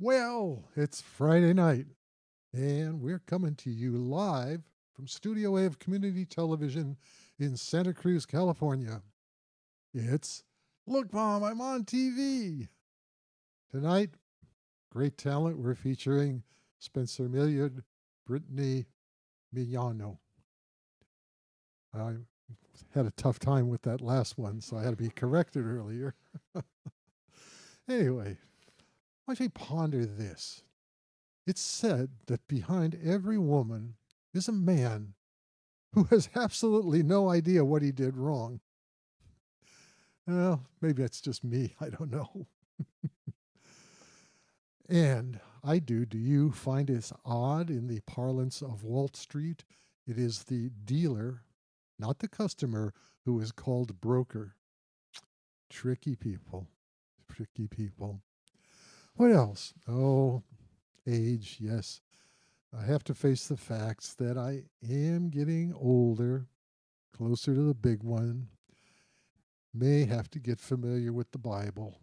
Well, it's Friday night, and we're coming to you live from Studio A of Community Television in Santa Cruz, California. It's Look, Mom, I'm on TV. Tonight, great talent. We're featuring Spencer Hilyard, Brittney Mignano. I had a tough time with that last one, so I had to be corrected earlier. Anyway, why don't you ponder this? It's said that behind every woman is a man who has absolutely no idea what he did wrong. Well, maybe that's just me. I don't know. And I do. Do you find it odd in the parlance of Wall Street? It is the dealer, not the customer, who is called broker. Tricky people. Tricky people. What else? Oh, age, yes. I have to face the facts that I am getting older, closer to the big one. May have to get familiar with the Bible.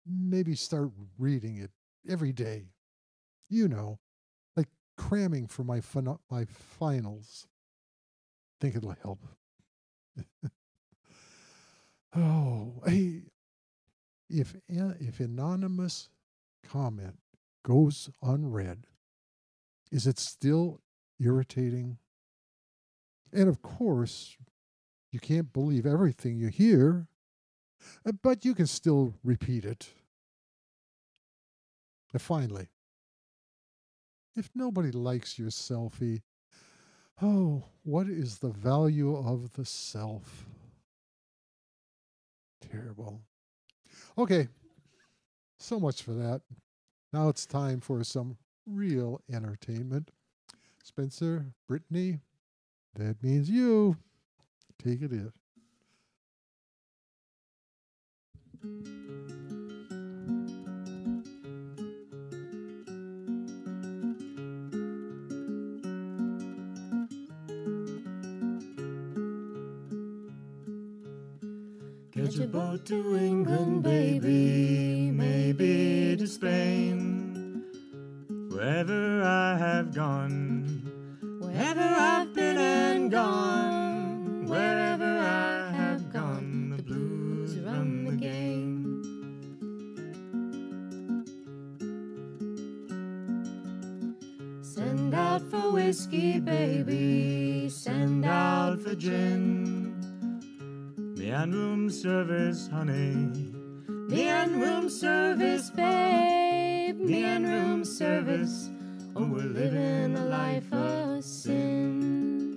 Maybe start reading it every day. You know, like cramming for my finals. Think it'll help. Oh, hey, if anonymous comment goes unread, is it still irritating? And of course, you can't believe everything you hear, but you can still repeat it. And finally, if nobody likes your selfie, oh, what is the value of the self? Terrible. Okay, so much for that. Now it's time for some real entertainment. Spencer, Brittney, that means you. Take it in. Catch a boat to England, baby, maybe to Spain. Wherever I have gone, wherever I've been and gone, wherever I have gone, the blues run the game. Send out for whiskey, baby, send out for gin. Me and room service, honey. Me and room service, babe. Me and room service. Oh, we're living a life of sin.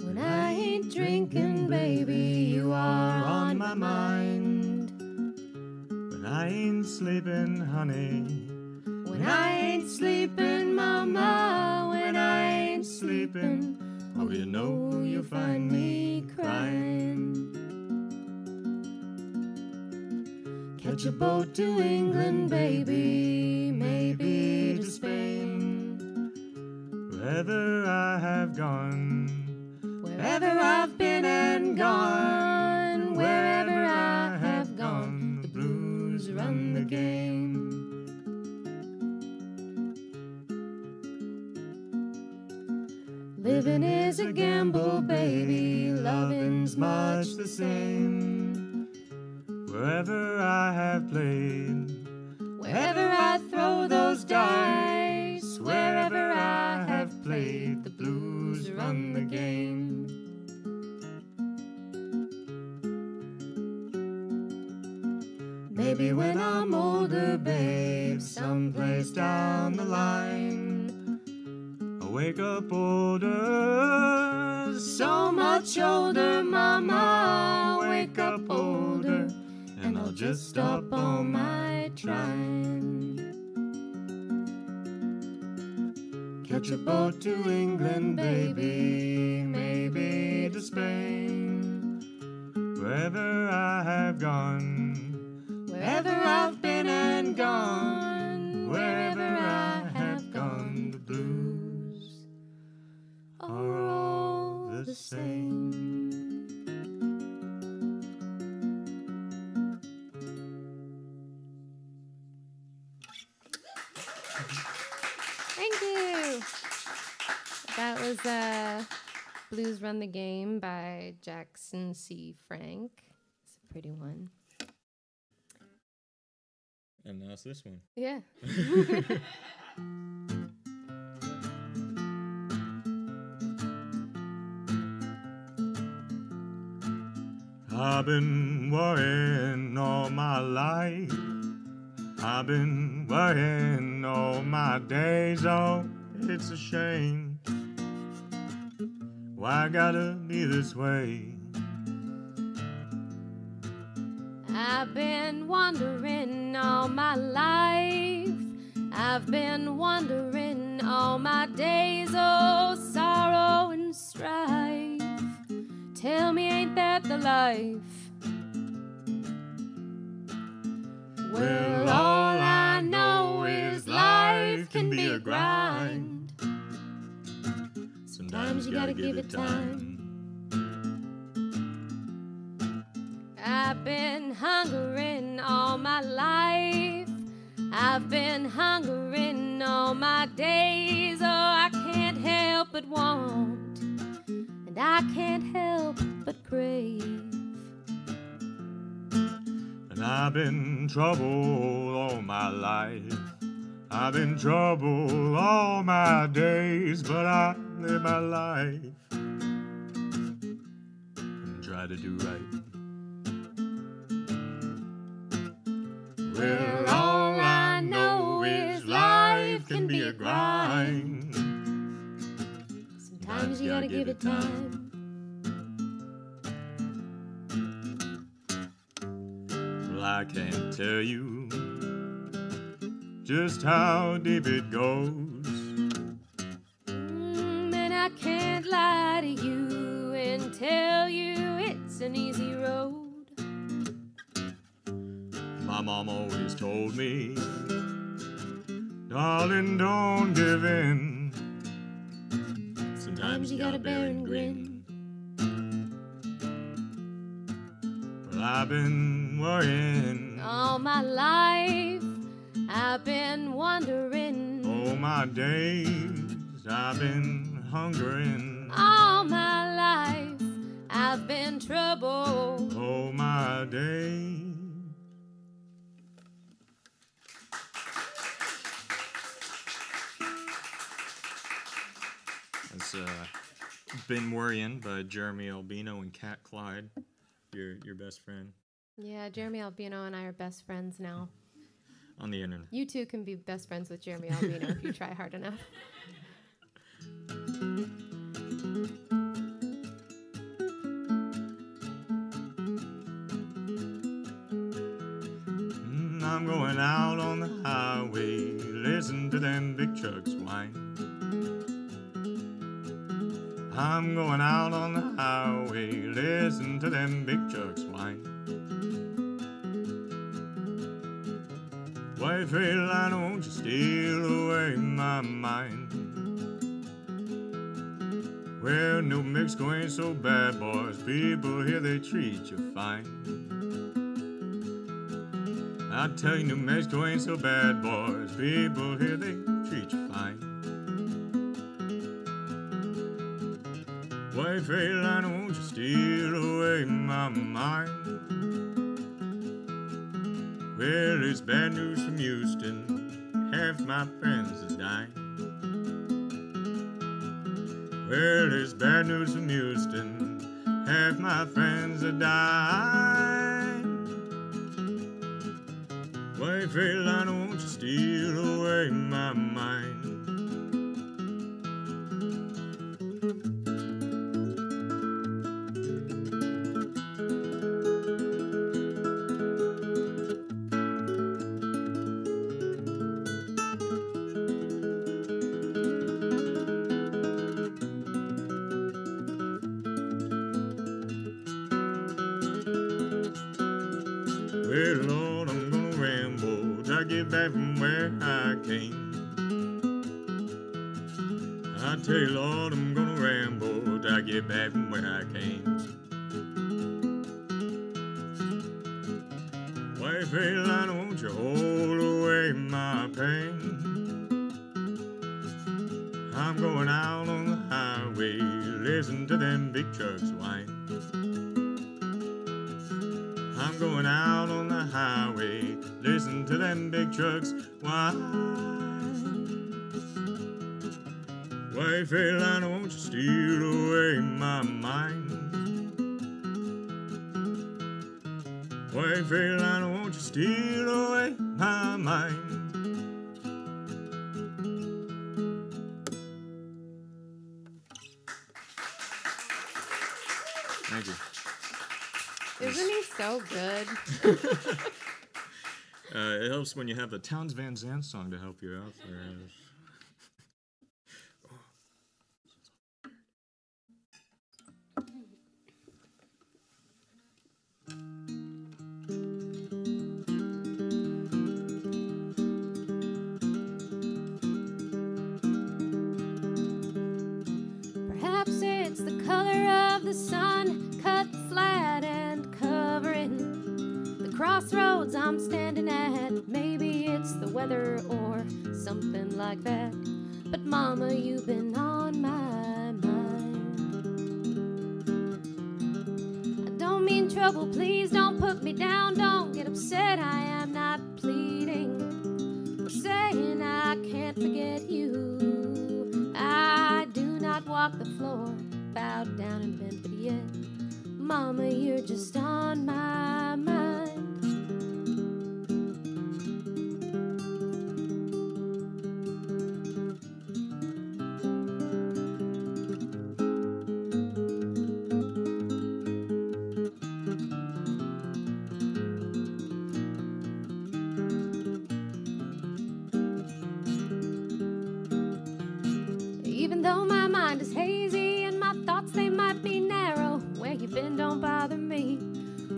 When I ain't drinking, baby, you are on my mind. When I ain't sleeping, honey. When I ain't sleeping, mama. When I ain't sleeping, oh, you know you'll find me crying. Catch a boat to England, baby, maybe to Spain. Wherever I have gone, wherever I've been and gone, wherever I have gone, the blues run the game. Living is a gamble, baby, loving's much the same. Wherever I have played, wherever I throw those dice, wherever I have played, the blues run the game. Maybe when I'm older, babe, someplace down the line, wake up older, so much older, mama. Wake up older, and I'll just stop all my trying. Catch a boat to England, baby, maybe to Spain. Wherever I have gone, wherever I've been and gone, wherever I have gone, the blues are all the same. Thank you. That was Blues Run the Game by Jackson C. Frank. It's a pretty one. And now it's this one. Yeah. I've been worrying all my life. I've been worrying all my days. Oh, it's a shame. Why I gotta be this way? I've been wondering all my life. I've been wondering all my days. Oh, sorrow and strife. Tell me, ain't that the life? Well, all I know is life can be a grind. Sometimes you gotta give it time. I've been hungering all my life. I've been hungering all my days. Oh, I can't help but want, and I can't help but crave. And I've been troubled all my life. I've been troubled all my days, but I live my life and try to do right. Well, all I know is life can be a grind. Sometimes you gotta give it time. Well, I can't tell you just how deep it goes. And I can't lie to you and tell you it's an easy road. My mom always told me, darling, don't give in. Sometimes you gotta bear and grin. Well, I've been worrying All my life, I've been wondering. all my days. I've been hungering All my life, I've been troubled. all my days. That's Been Worrying by Jeremy Albino and Kat Clyde, your best friend Yeah, Jeremy Albino and I are best friends now. on the internet. You two can be best friends with Jeremy Albino if you try hard enough. I'm going out on the highway, listen to them big trucks whine. I'm going out on the highway, listen to them big trucks whine. White Hilyard, won't you steal away my mind? Well, New Mexico ain't so bad, boys. People here, they treat you fine. I tell you, New Mexico ain't so bad, boys. People here, they treat you fine. White Hilyard, won't you steal away my mind? Well, it's bad news from Houston. Half my friends is dying. Well, it's bad news from Houston. Half my friends are dying. White Hilyard, won't you steal away my mind? Well, Lord, I'm gonna ramble till I get back from where I came. I tell you, Lord, I'm gonna ramble till I get back from where I came. White Hilyard, won't you hold away my pain? I'm going out on the highway, listen to them big trucks whine. I'm going out on the highway, listen to them big trucks whine. Why, Fairliner, won't you steal away my mind? Why, Fairliner, won't you steal away my mind? Thank you. Isn't he so good? It helps when you have the Towns Van Zandt song to help you out there. Perhaps it's the color of the sun, cut flat and covering the crossroads I'm standing at. Maybe it's the weather or something like that. But Mama, you've been on my mind. I don't mean trouble, please don't put me down. Don't get upset, I am not pleading or saying I can't forget you. I do not walk the floor, bowed down and bent, but yet, Mama, you're just on my mind. Even though my mind is hazy and my thoughts, they might be narrow, where you've been don't bother me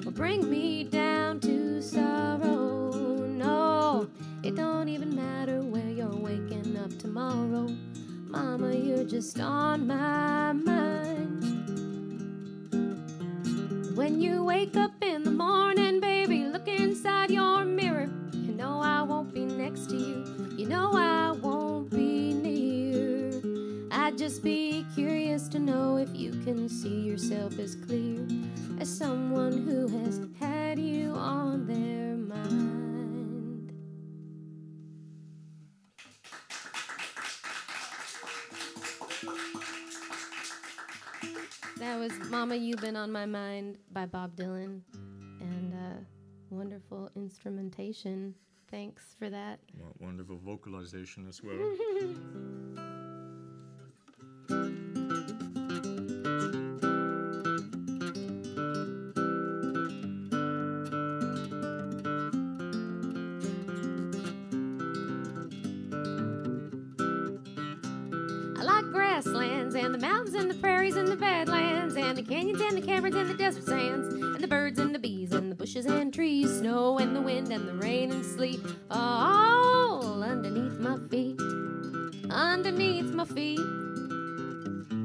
or bring me down to sorrow. No, it don't even matter where you're waking up tomorrow. Mama, you're just on my mind. When you wake up in the morning, baby, look inside your mirror. You know I won't be next to you. You know I won't be near. I'd just be curious to know if you can see yourself as clear as someone who has had you on their mind. That was Mama, You've Been on My Mind by Bob Dylan, and wonderful instrumentation. Thanks for that. Well, wonderful vocalization as well. I like grasslands and the mountains and the prairies and the badlands and the canyons and the caverns and the desert sands and the birds and the bees and the bushes and trees, snow and the wind and the rain and sleet, all underneath my feet, underneath my feet.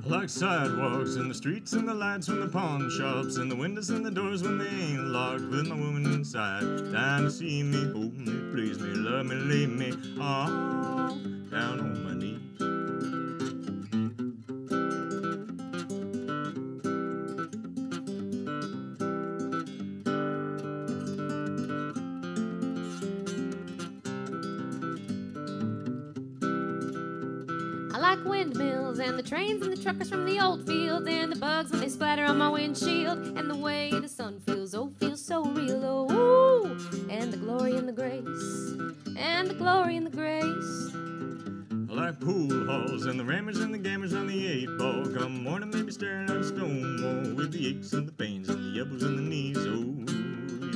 I like sidewalks and the streets and the lights from the pawn shops and the windows and the doors when they ain't locked, with my woman inside, dying to see me, hold me, please me, love me, leave me, all down on my knees. I like windmills and the trains and the truckers from the old fields and the bugs when they splatter on my windshield and the way the sun feels, oh, feels so real, oh, ooh, and the glory and the grace, and the glory and the grace. I like pool halls and the rammers and the gamers on the 8-ball. Come morning, maybe staring at a stone wall with the aches and the pains and the elbows and the knees. Oh,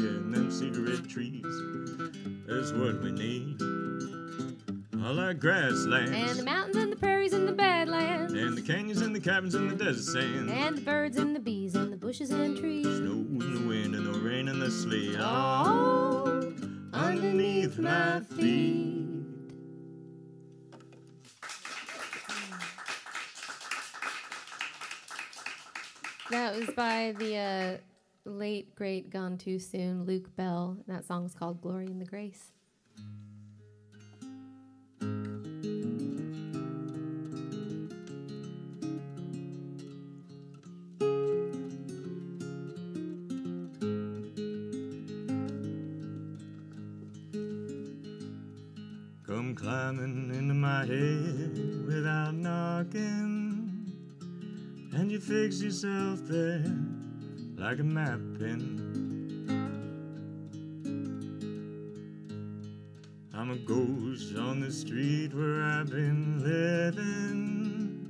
yeah, and them cigarette trees. That's what we need. I like grasslands And the mountains and the prairies and the badlands and the canyons and the caverns and the desert sand. and the birds and the bees and the bushes and trees, Snow and the wind and the rain and the sleet. all underneath my feet. That was by the late, great, gone too soon, Luke Bell. That song's called Glory and the Grace. come climbing into my head without knocking, and you fix yourself there like a map pin. I'm a ghost on the street where I've been living.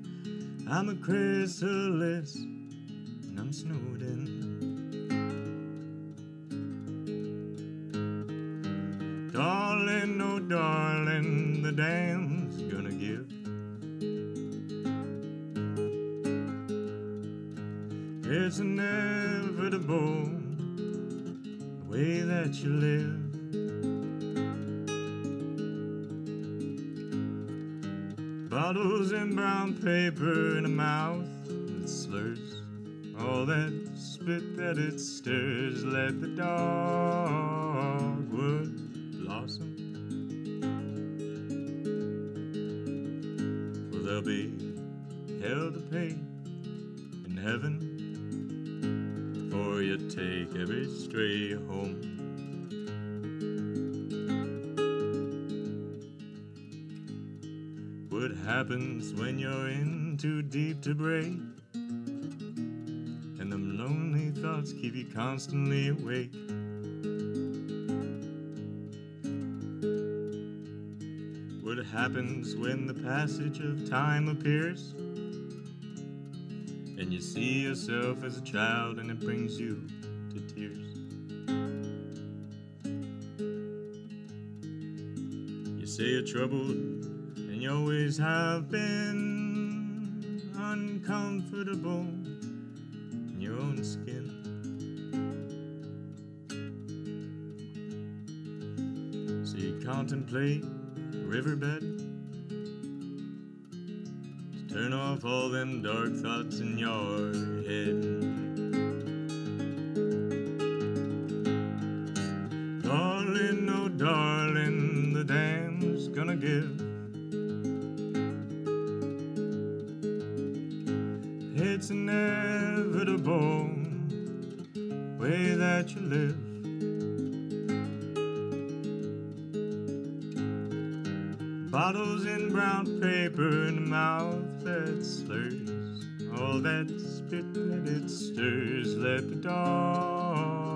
I'm a chrysalis and I'm snowed in. Darling, oh darling, the dam's gonna give. It's inevitable, the way that you live. Bottles and brown paper in a mouth that slurs, all that spit that it stirs. Let the dogwood blossom. Well, there'll be hell to pay in heaven before you take every stray home. What happens when you're in too deep to break, and them lonely thoughts keep you constantly awake? What happens when the passage of time appears, and you see yourself as a child and it brings you to tears? You say you're troubled and you always have been, uncomfortable in your own skin. So you contemplate a riverbed to turn off all them dark thoughts in your head. Darling, oh darling, the dam's gonna give. It's inevitable, way that you live. Bottles in brown paper in a mouth that slurs, all that spit that it stirs. Let the dogwood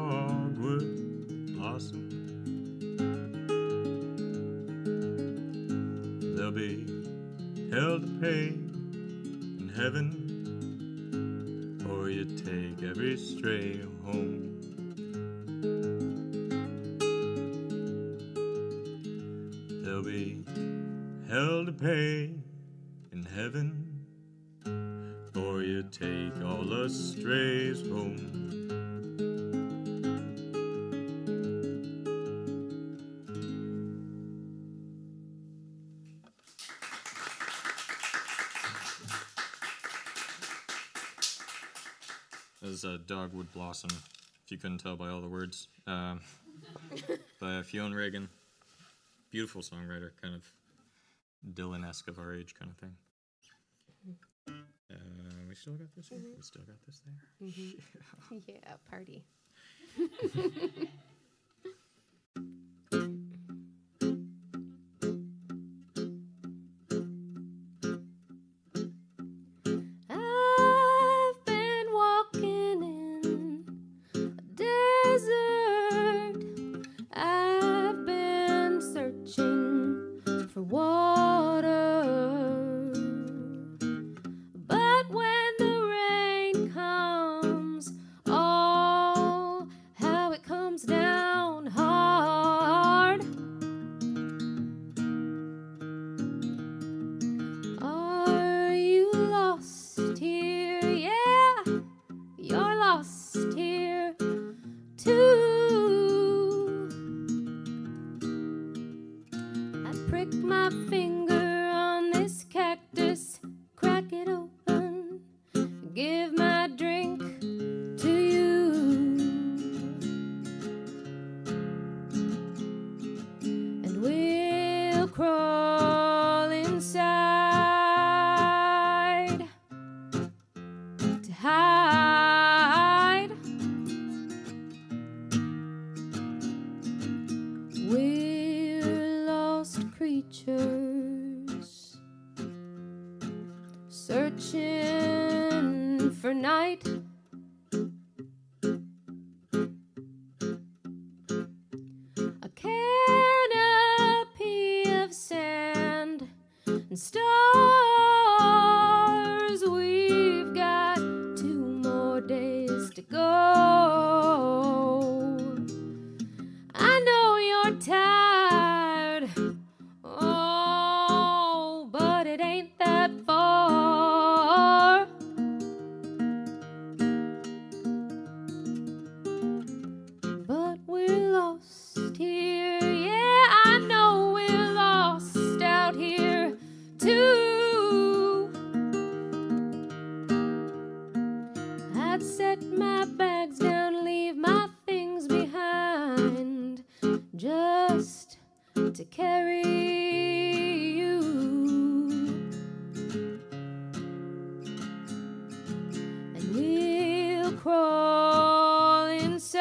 blossom. There'll be hell to pay in heaven, or you take every stray home. There'll be hell to pay in heaven, or you take all the strays home. That was Dogwood Blossom, if you couldn't tell by all the words, by Fionn Reagan. Beautiful songwriter, kind of Dylan-esque of our age kind of thing. We still got this here? We still got this there? Yeah, party. I've been walking in a desert. I've been searching for water. But when the rain comes, oh, how it comes down hard. Are you lost here? Yeah, you're lost here too. I prick my finger on this cactus, crack it open, give my drink to you. And we'll crawl inside to hide. We're lost creatures creatures searching for night. A canopy of sand and stars. We've got 2 more days to go. I know you're tired, oh, but it ain't that far. But we're lost here, yeah, I know we're lost out here too. I'd set my bags down, leave my things behind, just to carry you. And we'll crawl inside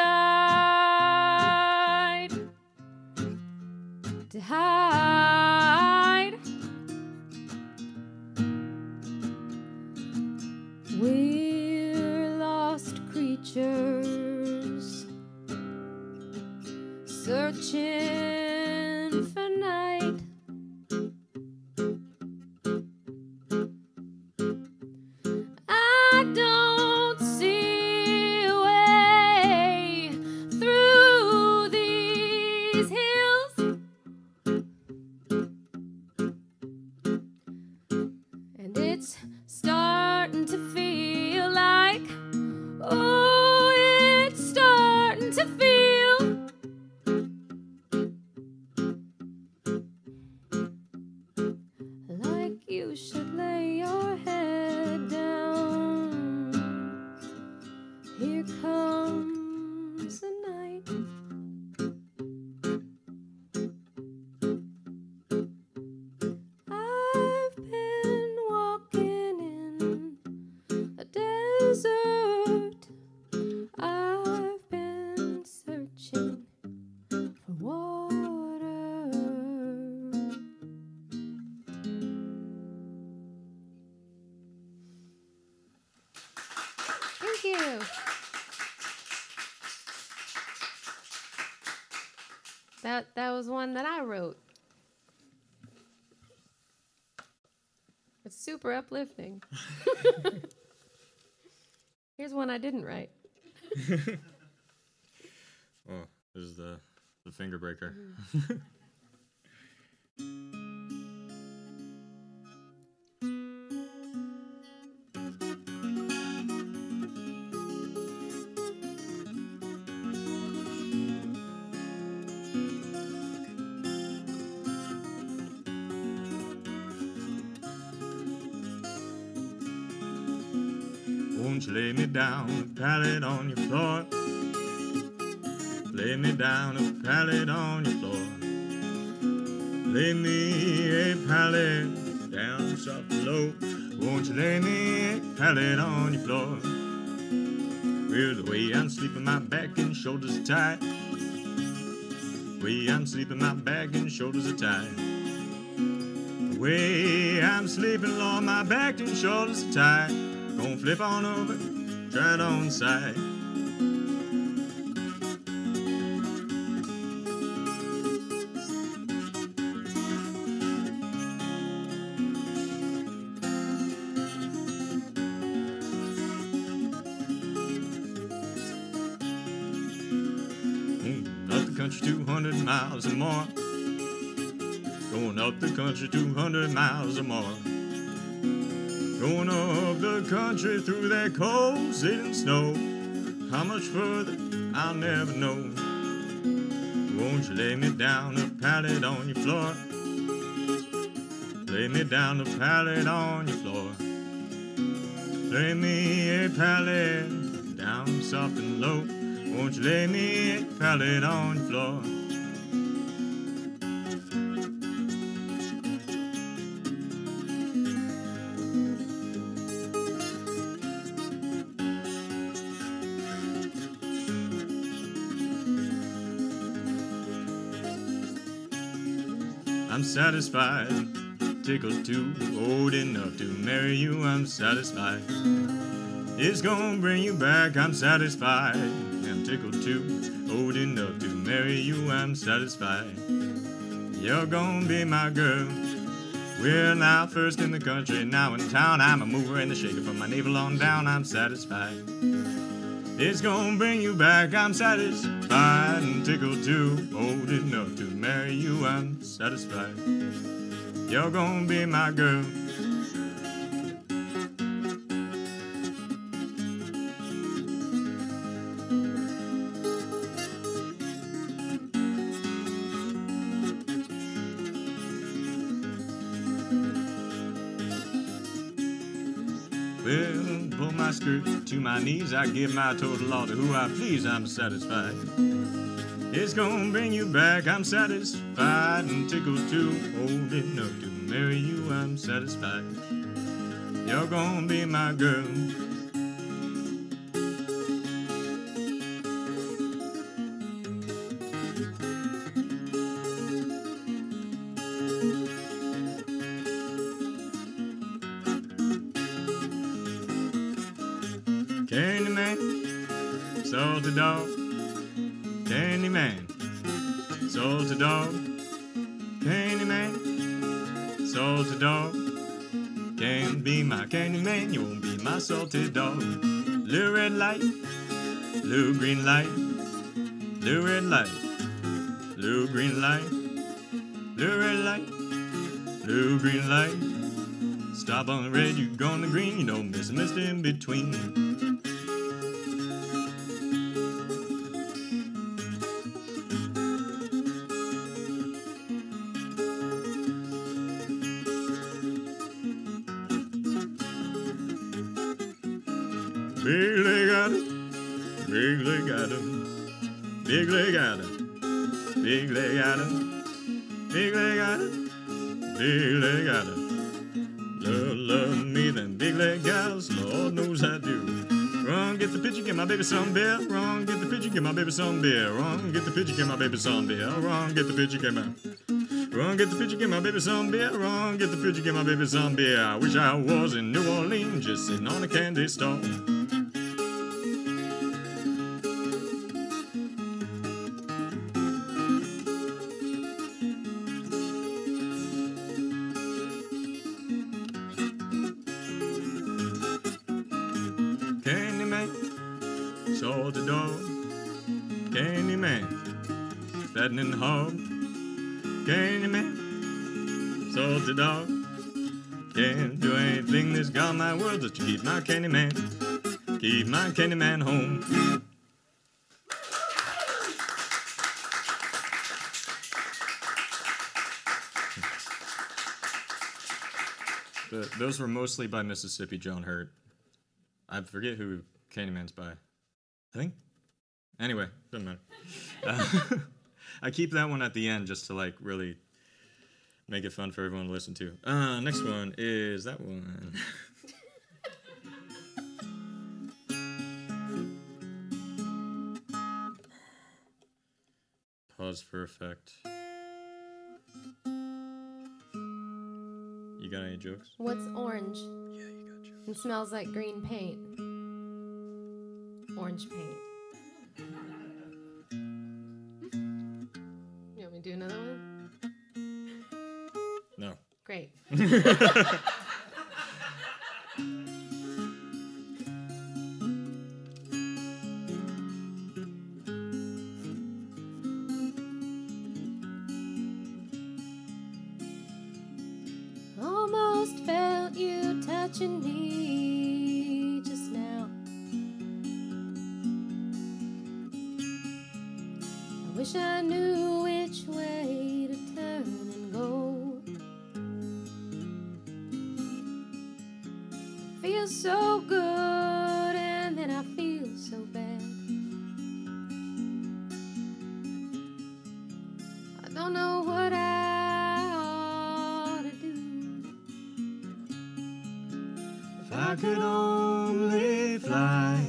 to hide. We're lost creatures searching for night. I don't see a way through these hills, and it's starting to feel like, oh, it's starting to feel like you should lay your head down. Here comes the night. I've been walking in a desert. I've been searching for water. Thank you. That was one that I wrote. It's super uplifting. Here's one I didn't write. Oh, this is the finger breaker. Won't you lay me down, a pallet on your floor? Lay me down, a pallet on your floor. Lay me a pallet down soft and low. Won't you lay me a pallet on your floor? Well, the way I'm sleeping, my back and shoulders are tight. The way I'm sleeping, my back and shoulders are tight. The way I'm sleeping, Lord, my back and shoulders are tight. Gonna flip on over, try it on the side. Up the country 200 miles or more. Going up the country 200 miles or more. Going up the country through that cold sitting snow. How much further, I'll never know. Won't you lay me down a pallet on your floor? Lay me down a pallet on your floor. Lay me a pallet down soft and low. Won't you lay me a pallet on your floor? I'm satisfied. Tickled too, old enough to marry you, I'm satisfied. It's gonna bring you back, I'm satisfied. I'm tickled too, old enough to marry you, I'm satisfied. You're gonna be my girl. We're now first in the country, now in town. I'm a mover and the shaker from my navel on down, I'm satisfied. It's gonna bring you back, I'm satisfied. And tickled too, old enough to marry you, I'm satisfied. You're gonna be my girl. Well, pull my skirt to my knees, I give my total all to who I please, I'm satisfied. It's gonna bring you back, I'm satisfied. And tickled too, old enough to marry you, I'm satisfied. You're gonna be my girl. Candyman, salty dog. Candyman, salty dog. Candyman, salty dog. Can't be my Candyman, you won't be my salty dog. Little red light, little green light. Little red light, little green light. Little red light, little green light. Stop on the red, you go on the green. You don't miss a mist in between. Big leg Adam, big leg Adam, big leg Adam, big leg Adam, big leg Adam, big leg Adam. Love me, them big leg gals, Lord knows I do. Run, get the picture, get my baby some beer. Run, get the picture, get my baby some beer. Run, get the picture, get my baby some beer. Run, get the picture, get my. Run, get the picture, get my baby some beer. Run, get the picture, get my baby some beer. I wish I was in New Orleans, just sitting on a candy store. Candyman, salty dog. Candyman, fattening hog. Candyman, salty dog. Can't do anything that's got my world that you keep my Candyman. Keep my Candyman home. Those were mostly by Mississippi John Hurt. I forget who Candyman's by. I think. Anyway, doesn't matter. I keep that one at the end just to like really make it fun for everyone to listen to. Next one is that one. Pause for effect. You got any jokes? What's orange? Yeah, you got jokes. It smells like green paint. Orange paint. You want me to do another one? No. Great. Almost felt you touching me just now. I wish I knew which way to turn and go. Feels so good and then I feel so bad. I don't know what I ought to do. If I could only fly,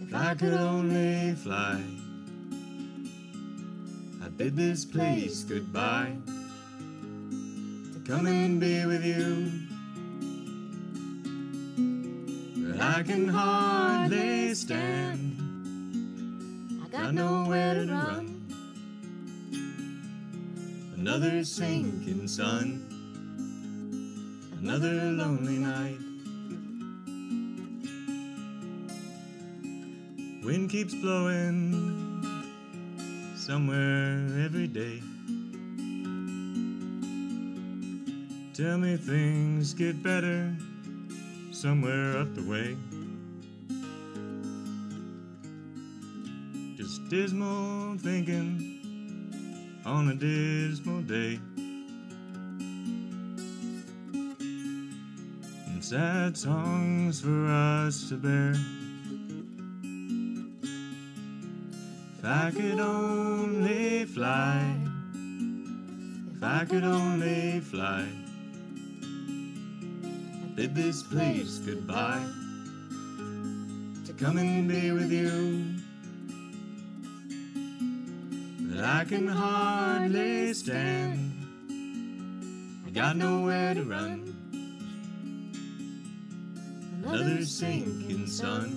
if I could only fly, I'd bid this place goodbye. come and be with you. But I can hardly stand, I got nowhere to run. Another sinking sun, another lonely night. Wind keeps blowing somewhere every day. Tell me things get better somewhere up the way. Just dismal thinking on a dismal day, and sad songs for us to bear. If I could only fly, if I could only fly, I'd bid this place goodbye to come and be with you. But I can hardly stand, I got nowhere to run. Another sinking sun,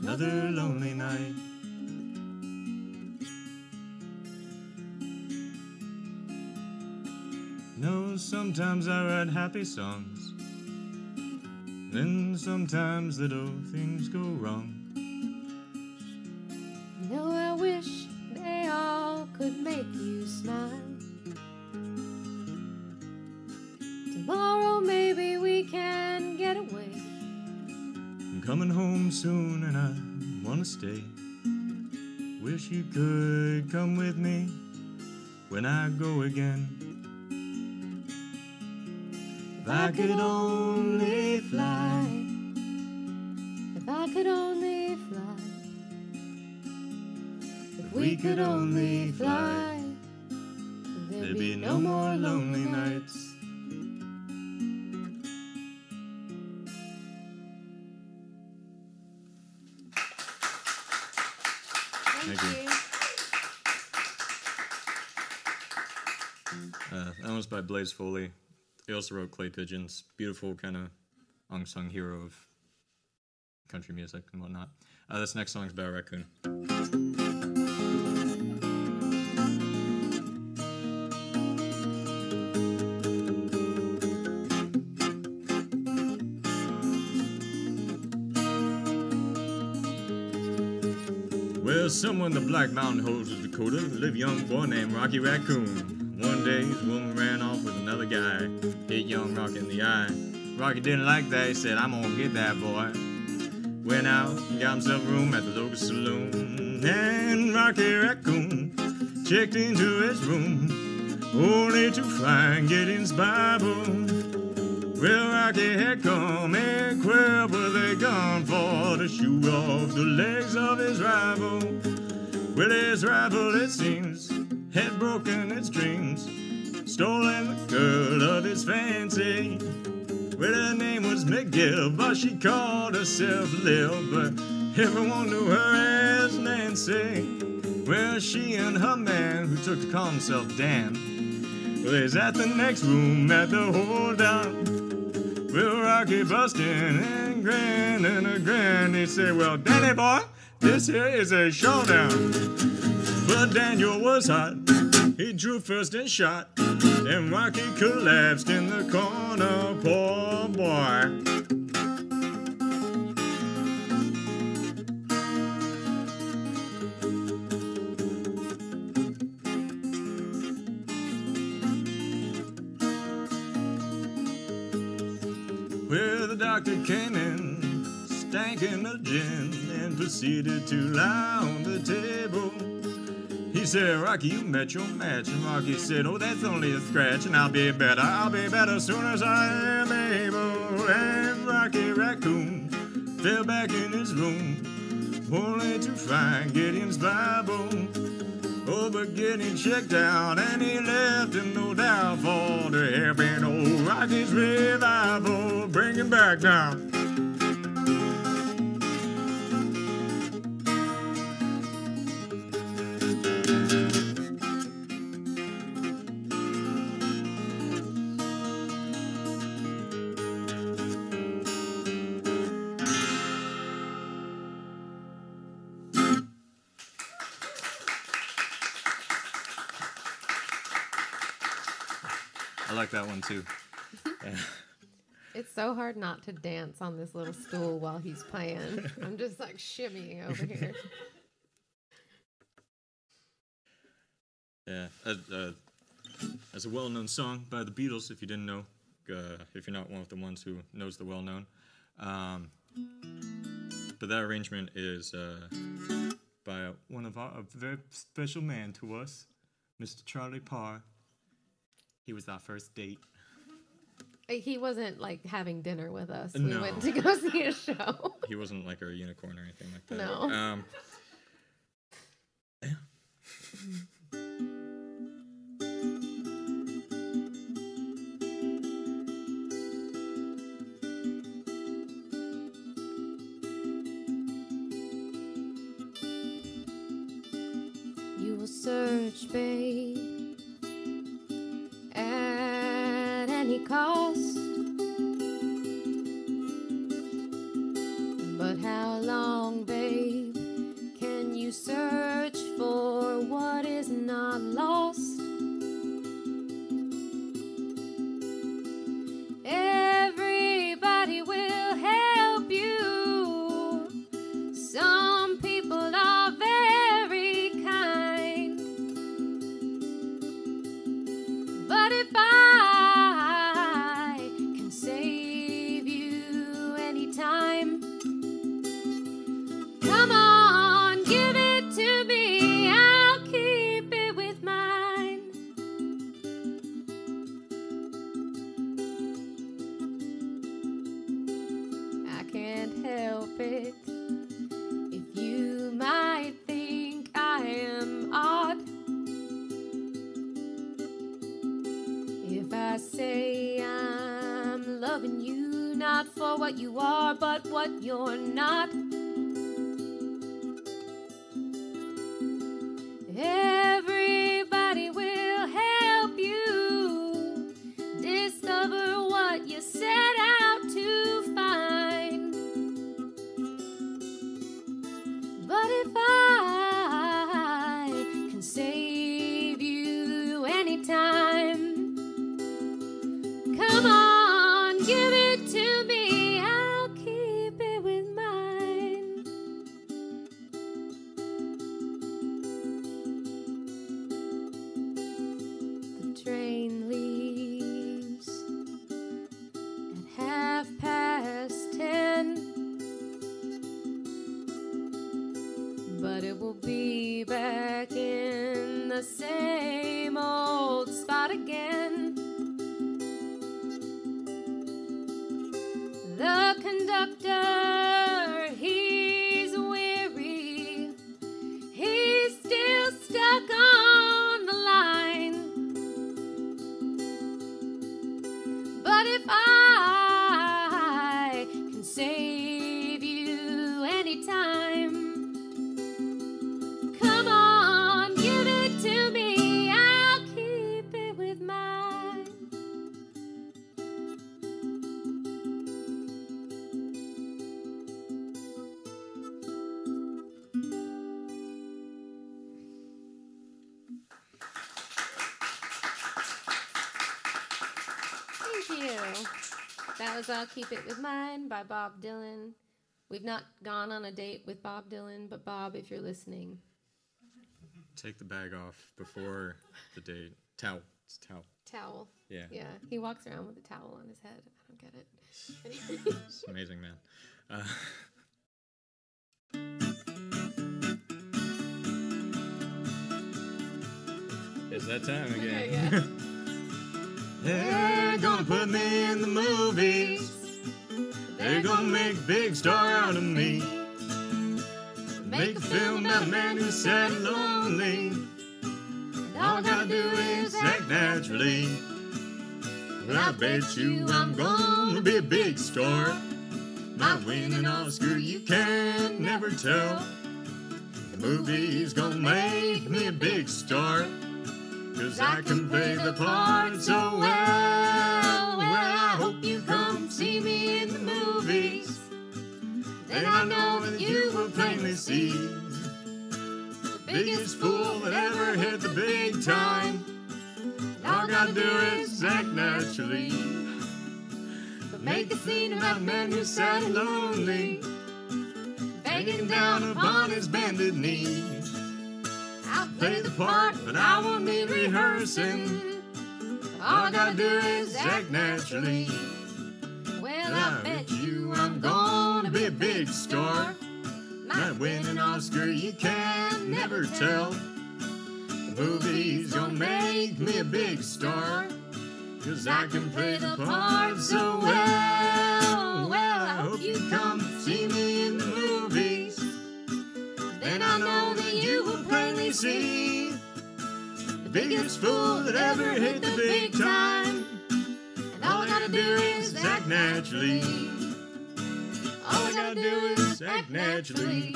another lonely night. No, sometimes I write happy songs, then sometimes little things go wrong. You know, I wish they all could make you smile. Tomorrow maybe we can get away. I'm coming home soon and I wanna stay. Wish you could come with me when I go again. If I could only fly, If I could only fly, if we could only fly, there'd be no more lonely nights. Thank Thank you. you. That one's by Blaze Foley. He also wrote Clay Pigeons, beautiful kind of unsung hero of country music and whatnot. This next song is about a raccoon. Well, somewhere in the Black Mountain Hills of Dakota lived a young boy named Rocky Raccoon. One day his woman ran off with another guy, hit young Rocky in the eye. Rocky didn't like that, he said, I'm gonna get that boy. Went out and got himself a room at the local saloon. And Rocky Raccoon checked into his room, only to find Gideon's Bible. Well, Rocky had come equipped with a gun for to shoot off the legs of his rival. Well, his rival, it seems, had broken its dreams, stolen the girl of his fancy. Well, her name was McGill, but she called herself Lil, but everyone knew her as Nancy. Well, she and her man, who took to call himself Dan, well, they's at the next room at the holdout. Well, Rocky bustin' and grinning a grin. He said, well, Danny boy, this here is a showdown. But Daniel was hot, he drew first and shot, and Rocky collapsed in the corner, poor boy. Well, the doctor came in, stankin' of gin, and proceeded to lie on the table. He said, Rocky, you met your match. And Rocky said, oh, that's only a scratch, and I'll be better as soon as I am able. And Rocky Raccoon fell back in his room, only to find Gideon's Bible. Oh, but Gideon checked out, and he left him no doubt for the helping old Rocky's revival. Bring him back now. I like that one too. It's so hard not to dance on this little stool while he's playing. I'm just like shimmying over here. Yeah, as a well-known song by the Beatles, if you didn't know, if you're not one of the ones who knows the well-known. But that arrangement is by one of a very special man to us, Mr. Charlie Parr. He was our first date. He wasn't like having dinner with us. No. We went to go see a show. He wasn't like a unicorn or anything like that. No. Yeah. You will search, babe, at any cost. But how long, babe, can you search for what is not lost? Everybody will help you. Some people are very kind. But if I can save you anytime, come on, give it to me. I'll keep it with mine. I can't help it if you might think I am odd. If I say I'm loving you not for what you are, but what you're not. Everybody will help you discover what you set out to find. But if I can save you anytime, come on, give it to me. I'll keep it with mine. The train leaves at 10:30, but it will be back in the same old spot again. The conductor, he's weary. He's still stuck on the line. But if I can save you anytime, come on, give it to me. I'll keep it with mine. Thank you. That was I'll Keep It With Mine by Bob Dylan. We've not gone on a date with Bob Dylan, but Bob, if you're listening. Take the bag off before the date. Towel. It's a towel. Towel. Yeah. Yeah, he walks around with a towel on his head. I don't get it. It's amazing, man. It's that time again. Okay, yeah. They're gonna put me in the movies. They're gonna make a big star out of me. Make a film about a man who's sad and lonely. And all I gotta do is act naturally. But I bet you I'm gonna be a big star. Might win an Oscar, you can never tell. The movie's gonna make me a big star. 'Cause I can play the part so well. Well, I hope you come see me in the movies. Then I know that you will plainly see the biggest fool that ever hit the big time. And all I gotta do is act naturally. But make a scene about a man who's sad and lonely, begging down upon his bended knee. I'll play the part, but I won't need rehearsing. All I gotta do is act naturally. Well, I bet you I'm gonna be a big star. Might win an Oscar, you can never tell. The movie's gonna make me a big star, 'cause I can play the part so well. Well, I hope you come see me in the movies. Then I know that you will plainly see the biggest fool that ever hit the big time. And all I gotta do is act naturally. All I gotta do is act naturally.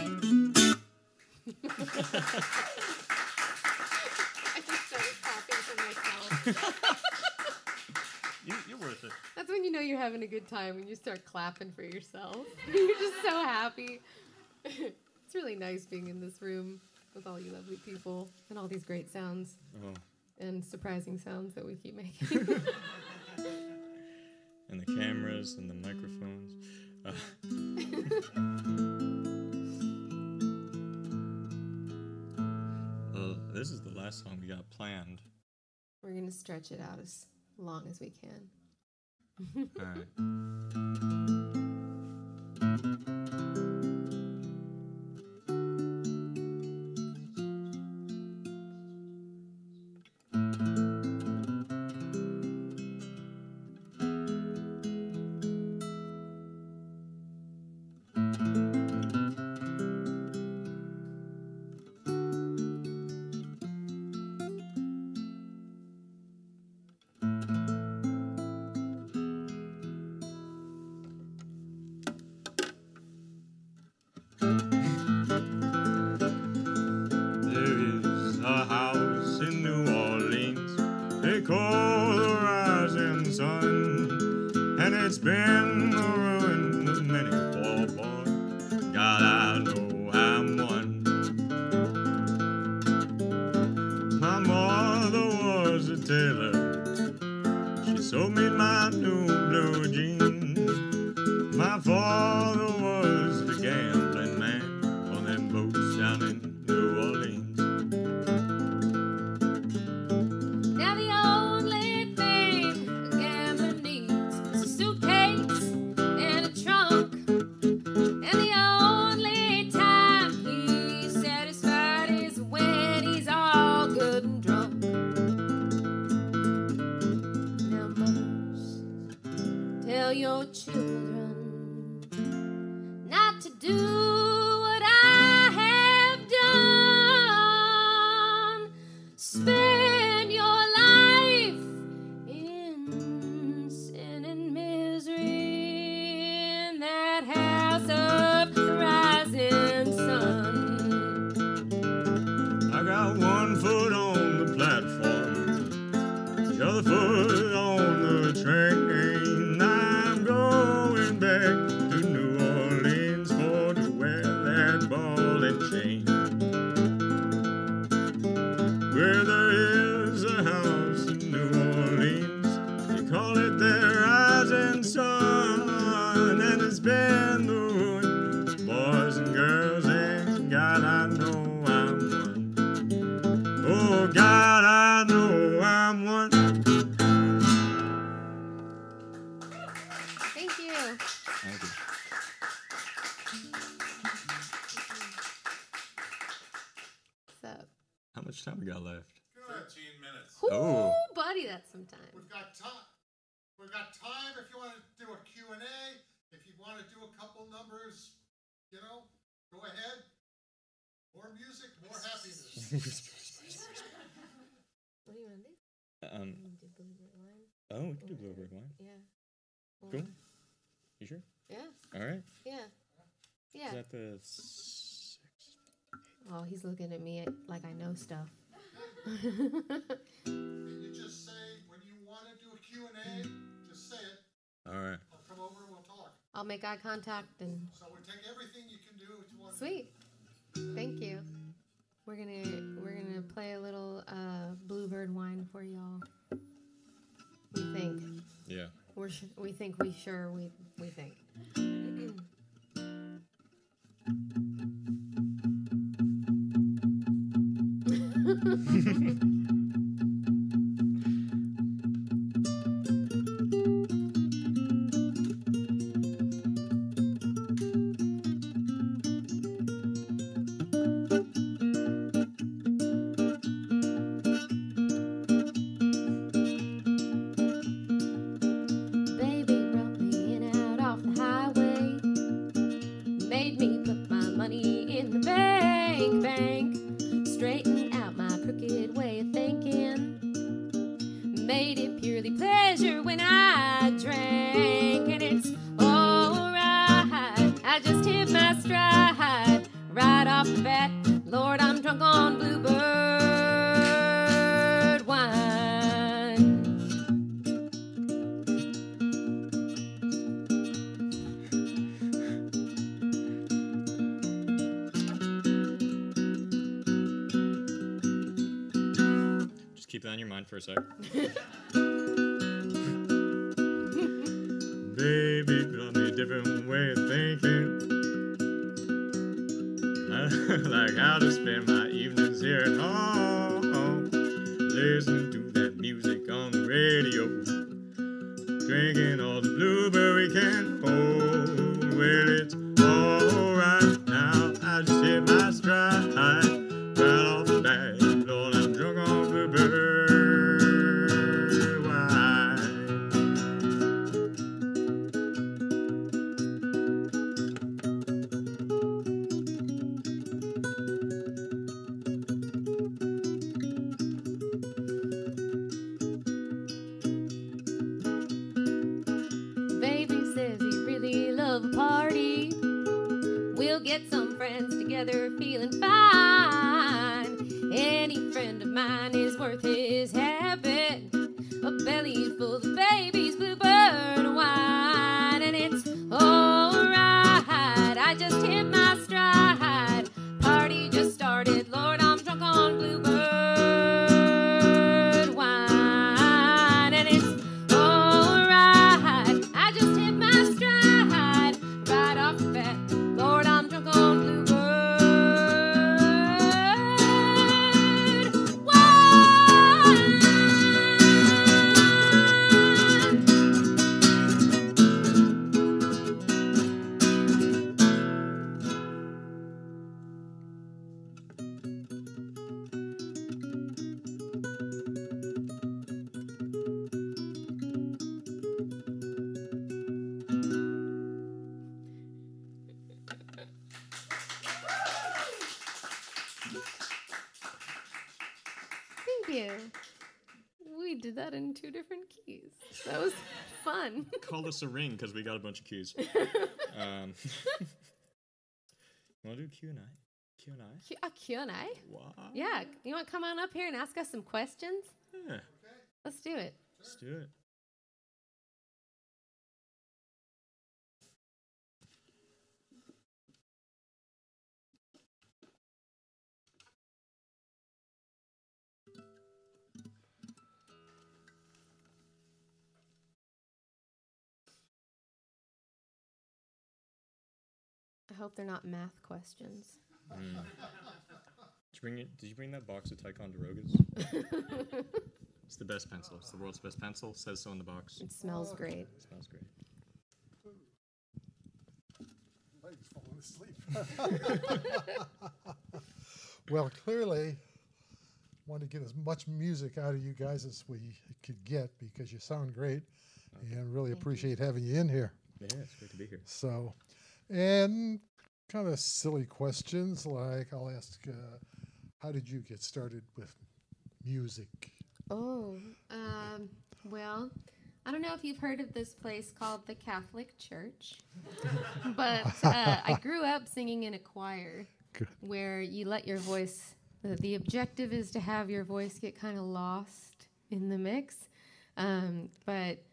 I just started clapping for myself. You're worth it. That's when you know you're having a good time, when you start clapping for yourself. You're just so happy. It's really nice being in this room with all you lovely people and all these great sounds and surprising sounds that we keep making. And the cameras and the microphones. Well, this is the last song we got planned. We're going to stretch it out as long as we can. All right. It's been the ruin of many poor boys. God, I know I'm one. My mother was a tailor. She sewed me my new blue jeans. My father was the gambling man on them boats down in New Orleans. Your children not to do what I have done. Spend your life in sin and misery in that house of the rising sun. I got one foot on the platform, the other foot on the train. Back to New Orleans for to wear that ball and chain. Where there is a house in New Orleans, they call it their rising sun, and it's been the ruin of boys and girls, and God, I know I'm one. Oh, God, I know I'm one. Thank you. Thank you. What's up? How much time we got left? 13 minutes. Ooh, buddy, that's some time. We've got time. We've got time if you want to do a Q&A. If you want to do a couple numbers, you know, go ahead. More music, more happiness. What do you want to do? Um, You want to do Bluebird Wine? oh, we can do Bluebird Wine. Yeah. Cool. You sure? Yeah. All right. Yeah. Yeah. Is that the 6? Oh, he's looking at me like I know stuff. You just say, when you want to do a Q&A, just say it. All right. I'll come over and we'll talk. I'll make eye contact and... So we'll take everything you can do if you want. Sweet. Thank you. We're gonna play a little Bluebird Wine for y'all. We think we think. Baby brought me in out off the highway, made me put my money in the bank, straightened out my crooked way of thinking, made it purely pleasure when I drank, and it's alright, I just hit my stride, right off the bat, Lord, I'm drunk on Bluebird wine. Just keep that in your mind for a sec. Baby got me a different way of thinking. Like how to spend my evenings here at home, listening to that music on the radio, drinking all the blueberry can hold. Well, it's alright now, I just hit my stride, right off the bat, Lord, I'm drunk on bluebird wine. Baby says he really love a party. We'll get some friends together feeling fine. Any friend of mine is worth his habit. A belly full of baby's bluebird wine. And it's alright, I just hit my stride. Party just started, Lord, I'm drunk on bluebird wine. And it's alright, I just hit my stride, right off the bat, Lord, I'm drunk on bluebird wine. Thank you. We did that in 2 different keys. That was fun. Call this a ring because we got a bunch of keys. Want to do Q&A? Q&A? A Q&A? Wow. Yeah, you want to come on up here and ask us some questions? Yeah, Let's do it. let's do it. I hope they're not math questions. Did you bring that box of Ticonderogas? It's the best pencil. It's the world's best pencil. Says so in the box. It smells great. It smells great. Mike's falling asleep. Well, clearly, want to get as much music out of you guys as we could get because you sound great, and really appreciate having you in here. Yeah, it's great to be here. So, and kind of silly questions like I'll ask, how did you get started with music? Oh, well, I don't know if you've heard of this place called the Catholic Church, but I grew up singing in a choir. Good. Where you let your voice, the objective is to have your voice get kind of lost in the mix. But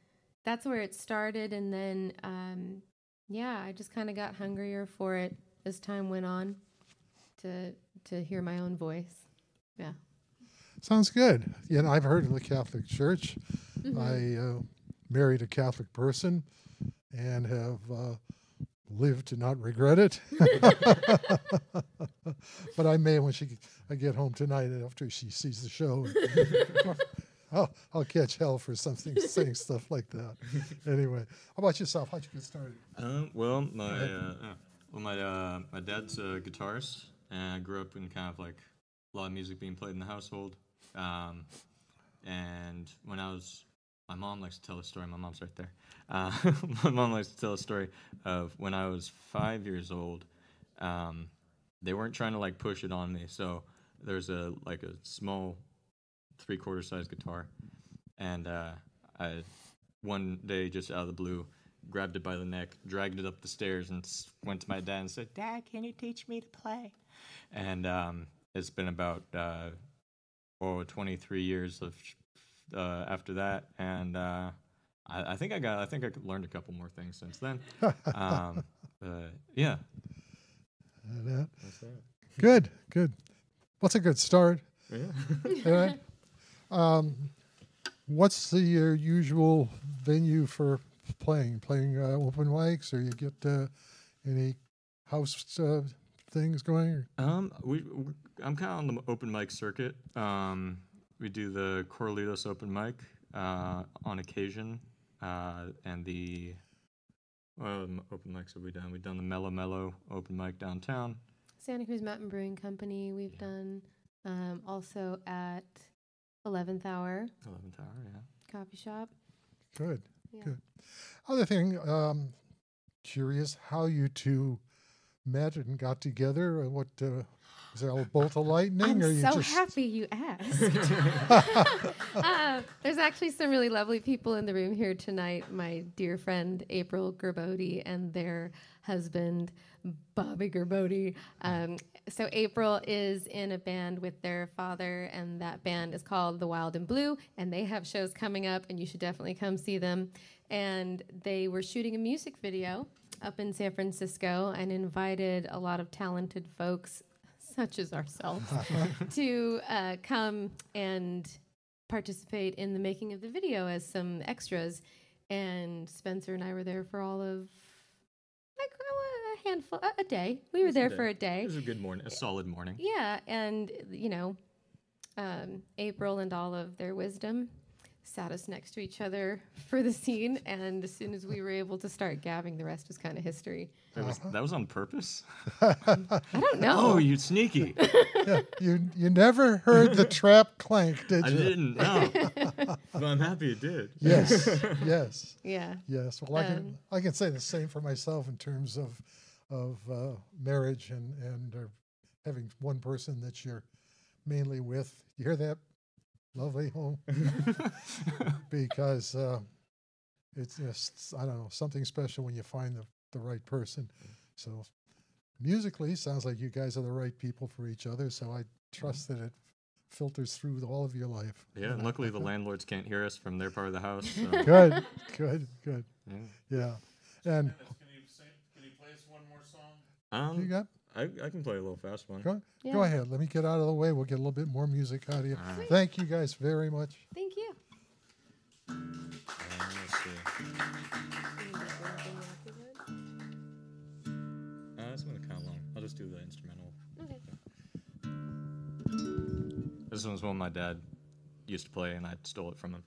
that's where it started. And then, I just kind of got hungrier for it as time went on to hear my own voice. Yeah. Sounds good. You know, I've heard of the Catholic Church. Mm-hmm. I married a Catholic person and have lived to not regret it. But I may when I get home tonight after she sees the show. I'll catch hell for something saying stuff like that. Anyway, how about yourself? How'd you get started? Well, my dad's a guitarist, and I grew up in kind of like a lot of music being played in the household. And when my mom likes to tell a story. My mom's right there. My mom likes to tell a story of when I was 5 years old. They weren't trying to like push it on me, so there's a small 3/4 size guitar, and I one day just out of the blue grabbed it by the neck, dragged it up the stairs, and went to my dad and said, "Dad, can you teach me to play?" And it's been about 23 years of after that, and I think I learned a couple more things since then. Yeah. That's right. Good. What's a good start? Yeah. What's the usual venue for playing? Playing open mics, or you get any house things going? I'm kind of on the open mic circuit. We do the Corralitos open mic on occasion, and the open mics have we done? We've done the Mellow Mellow open mic downtown. Santa Cruz Mountain Brewing Company we've done. Also at 11th Hour. 11th Hour, yeah. Coffee shop. Good. Yeah. Good. Other thing, curious how you two met and got together. What is there a bolt of lightning? I'm or you so just... happy you asked. There's actually some really lovely people in the room here tonight. My dear friend April Gerbode and their husband Bobby Gerbode. So April is in a band with their father, and that band is called The Wild and Blue, and they have shows coming up, and you should definitely come see them. And they were shooting a music video up in San Francisco and invited a lot of talented folks, such as ourselves, to come and participate in the making of the video as some extras. And Spencer and I were there for all of a handful, a day. We were there for a day. It was a good morning, a solid morning. Yeah, and April and all of their wisdom sat us next to each other for the scene, and as soon as we were able to start gabbing, the rest was kind of history. That was on purpose? I don't know. Oh, you sneaky. Yeah, you never heard the trap clank, did you? I didn't, no. But I'm happy it did. Yes. Yeah. Yes. Well, I can say the same for myself in terms of marriage and having one person that you're mainly with. You hear that? Lovely home. Because it's just, I don't know, something special when you find the right person. So musically, sounds like you guys are the right people for each other. So I trust that it filters through all of your life. Yeah, and luckily the landlords can't hear us from their part of the house. So. Good. Yeah. And Can you play us one more song? you got? I can play a little fast one. Go ahead. Let me get out of the way. We'll get a little bit more music out of you. Right. Thank you guys very much. Thank you. Let's see. This one's kind of long. I'll just do the instrumental. Okay. This one's one my dad used to play, and I stole it from him.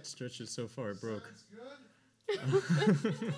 Stretched it so far it broke. That's good.